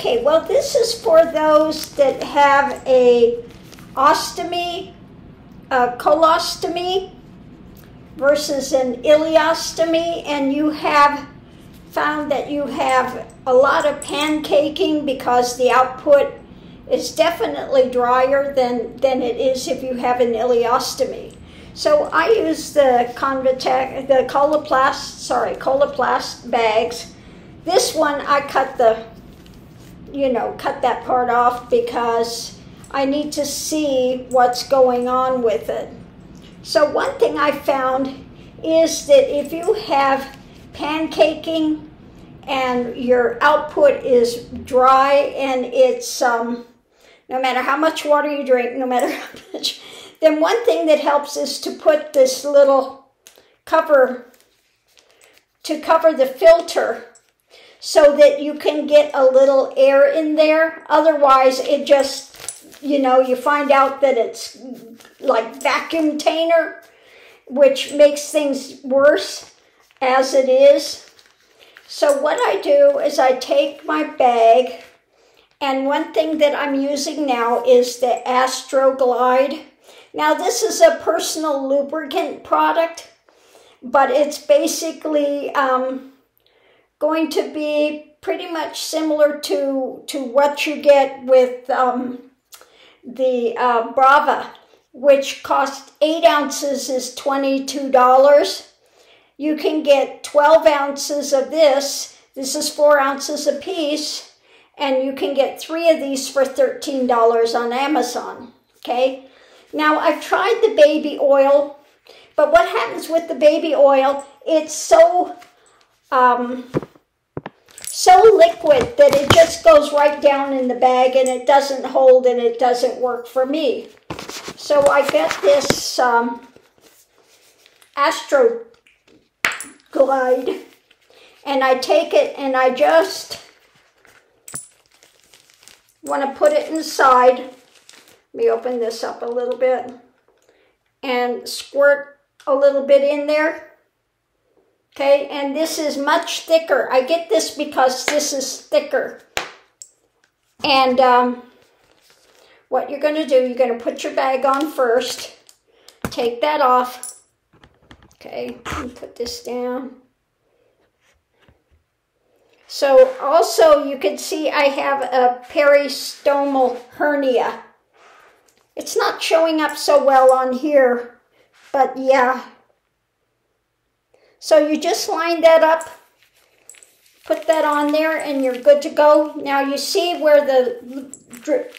Okay, well, this is for those that have a ostomy, a colostomy versus an ileostomy, and you have found that you have a lot of pancaking because the output is definitely drier than it is if you have an ileostomy. So I use the Coloplast bags. This one I cut cut that part off because I need to see what's going on with it. So one thing I found is that if you have pancaking and your output is dry and it's no matter how much water you drink, no matter how much, then one thing that helps is to put this little cover to cover the filter so that you can get a little air in there. Otherwise, it just, you find out that it's like vacuum cleaner, which makes things worse as it is. So what I do is I take my bag, and one thing that I'm using now is the Astroglide. Now this is a personal lubricant product, but it's basically going to be pretty much similar to what you get with the Brava, which costs 8 ounces is $22. You can get 12 ounces of this. This is 4 ounces a piece, and you can get 3 of these for $13 on Amazon, okay? Now, I've tried the baby oil, but what happens with the baby oil, it's so liquid that it just goes right down in the bag and it doesn't hold and it doesn't work for me. So I got this Astroglide, and I take it and I just want to put it inside. Let me open this up a little bit and squirt a little bit in there. Okay, and this is much thicker. I get this because this is thicker. And what you're going to do, you're going to put your bag on first. Take that off. Okay, and put this down. So also you can see I have a peristomal hernia. It's not showing up so well on here, but yeah. So you just line that up, put that on there, and you're good to go. Now you see where the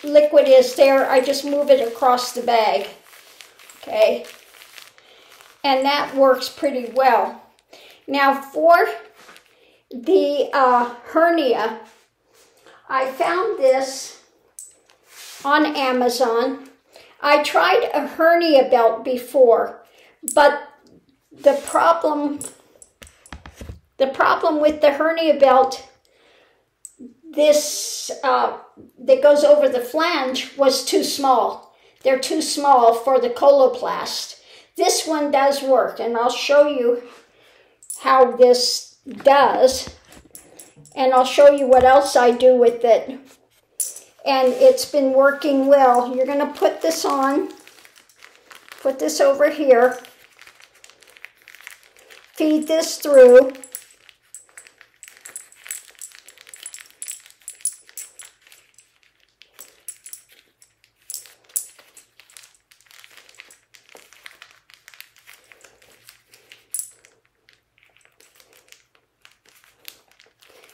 liquid is there. I just move it across the bag, okay? And that works pretty well. Now for the hernia, I found this on Amazon. I tried a hernia belt before, but the problem with the hernia belt, this that goes over the flange, was too small. They're too small for the Coloplast. This one does work, and I'll show you how this does, and I'll show you what else I do with it. And it's been working well. You're going to put this on, put this over here, feed this through.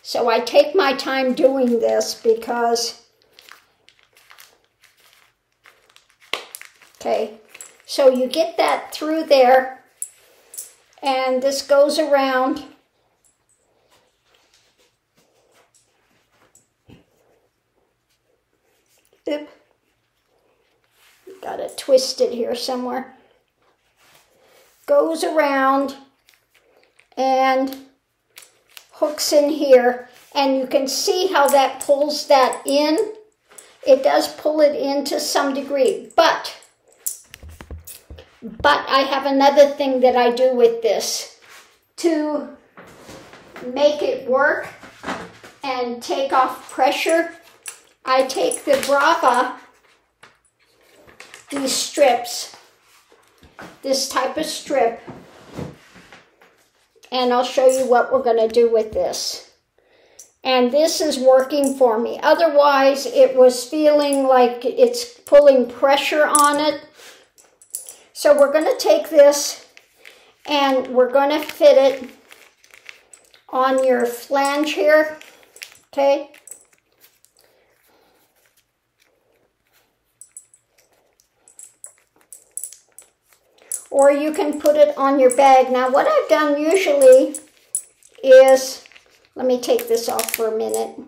So I take my time doing this because, okay, so you get that through there, and this goes around. Oop. Got it twisted here somewhere. Goes around and hooks in here, and you can see how that pulls that in. It does pull it in to some degree, but I have another thing that I do with this to make it work and take off pressure, I take the Brava, these strips, this type of strip, and I'll show you what we're going to do with this. And this is working for me. Otherwise, it was feeling like it's pulling pressure on it. So we're going to take this and we're going to fit it on your flange here, okay? Or you can put it on your bag. Now what I've done usually is, let me take this off for a minute,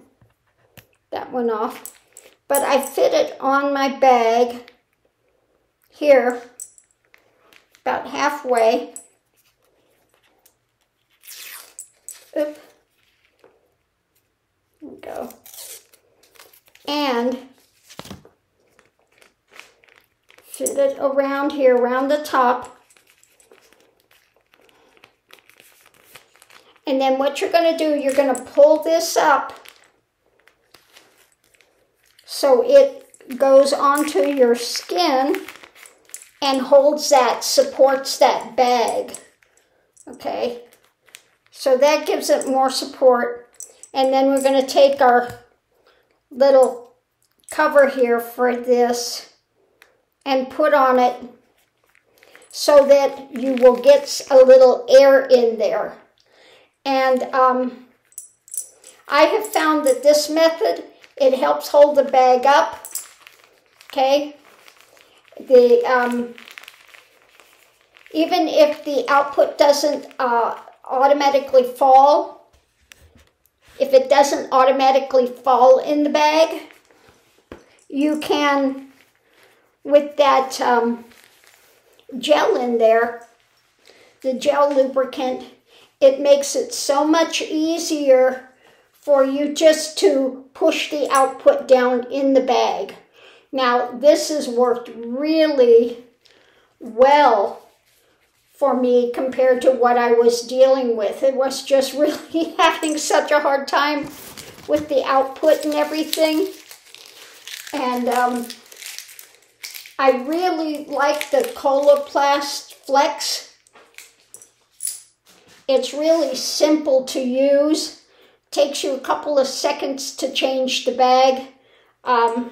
that one off, but I fit it on my bag here, about halfway. Oop. There we go. And fit it around here, around the top. And then what you're going to do, you're going to pull this up so it goes onto your skin and holds that, supports that bag. Okay, so that gives it more support. And then we're going to take our little cover here for this and put on it so that you will get a little air in there. And I have found that this method, it helps hold the bag up, okay? Even if the output doesn't automatically fall, if it doesn't automatically fall in the bag, you can, with that gel in there, the gel lubricant, it makes it so much easier for you just to push the output down in the bag. Now, this has worked really well for me compared to what I was dealing with. It was just really having such a hard time with the output and everything. And I really like the Coloplast Flex. It's really simple to use. Takes you a couple of seconds to change the bag. And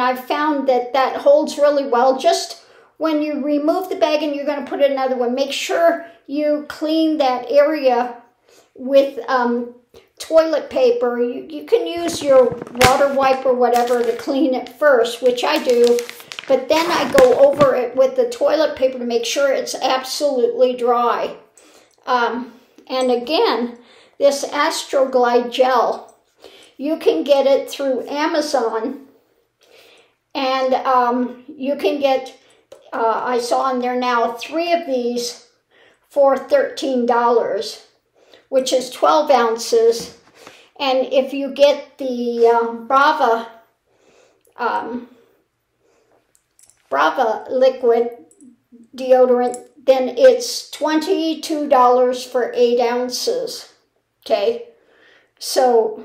I've found that that holds really well. Just when you remove the bag and you're going to put another one, make sure you clean that area with toilet paper. You can use your water wipe or whatever to clean it first, which I do. But then I go over it with the toilet paper to make sure it's absolutely dry. And again, this Astroglide gel, you can get it through Amazon, and you can get, I saw on there now, 3 of these for $13, which is 12 ounces. And if you get the Brava liquid deodorant, then it's $22 for 8 ounces, okay? So,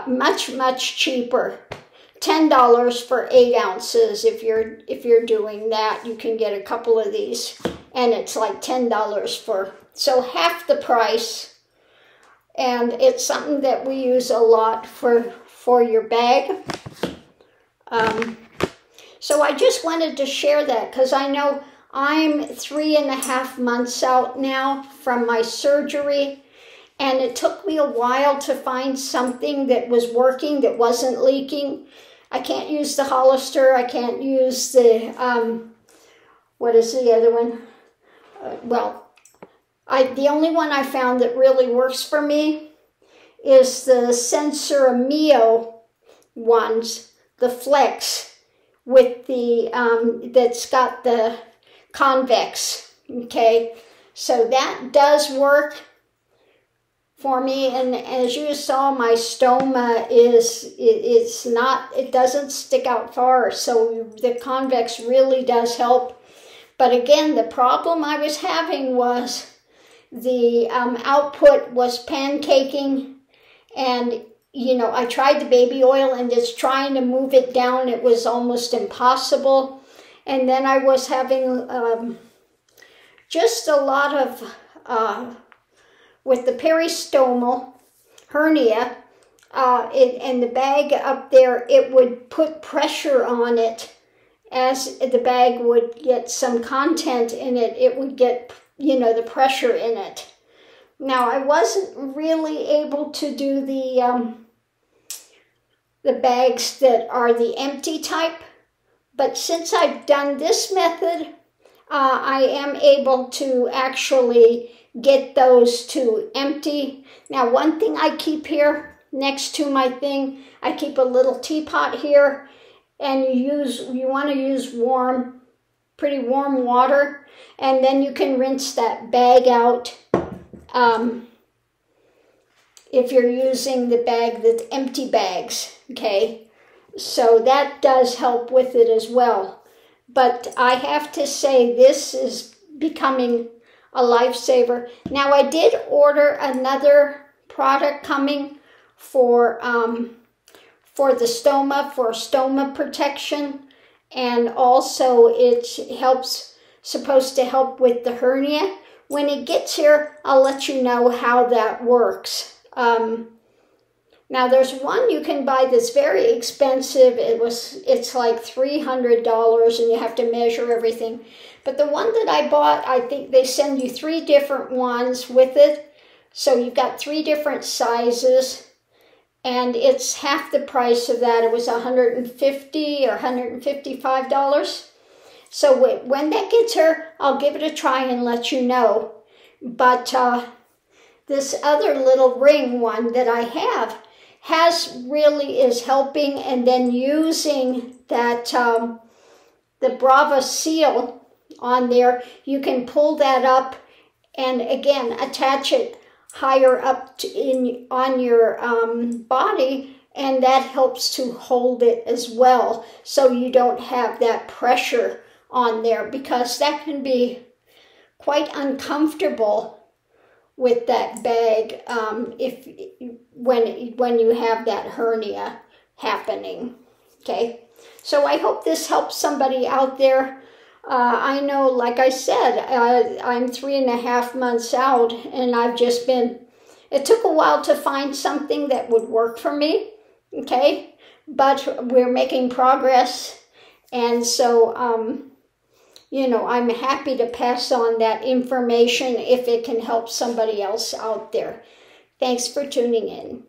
much cheaper. $10 for 8 ounces. If you're doing that, you can get a couple of these, and it's like $10 for, so half the price. And it's something that we use a lot for your bag. So I just wanted to share that because I know I'm 3.5 months out now from my surgery, and it took me a while to find something that was working, that wasn't leaking. I can't use the Hollister. I can't use the, what is the other one? The only one I found that really works for me is the Sensor Mio ones, the Flex, with the, that's got the convex, okay? So that does work for me, and as you saw, my stoma it doesn't stick out far, so the convex really does help. But again, the problem I was having was the output was pancaking, and I tried the baby oil and just trying to move it down, it was almost impossible. And then I was having just a lot of, with the peristomal hernia, and the bag up there, it would put pressure on it. As the bag would get some content in it, it would get, the pressure in it. Now, I wasn't really able to do the bags that are the empty type, but since I've done this method, I am able to actually get those to empty. Now, one thing I keep here next to my thing, I keep a little teapot here, and you want to use pretty warm water, and then you can rinse that bag out. If you're using the bag that's empty bags, okay? So that does help with it as well. But I have to say, this is becoming a lifesaver. Now, I did order another product coming for the stoma, for stoma protection, and also it's supposed to help with the hernia. When it gets here, I'll let you know how that works. Now, there's one you can buy that's very expensive. It's like $300, and you have to measure everything. But the one that I bought, I think they send you 3 different ones with it. So you've got 3 different sizes, and it's half the price of that. It was $150 or $155. So when that gets here, I'll give it a try and let you know. But this other little ring one that I have really is helping, and then using that the Brava seal on there, you can pull that up and again attach it higher up on your body, and that helps to hold it as well, so you don't have that pressure on there, because that can be quite uncomfortable with that bag when you have that hernia happening. Okay, so I hope this helps somebody out there. I know, like I said, I'm 3.5 months out, and it took a while to find something that would work for me, okay, but we're making progress, and so I'm happy to pass on that information if it can help somebody else out there. Thanks for tuning in.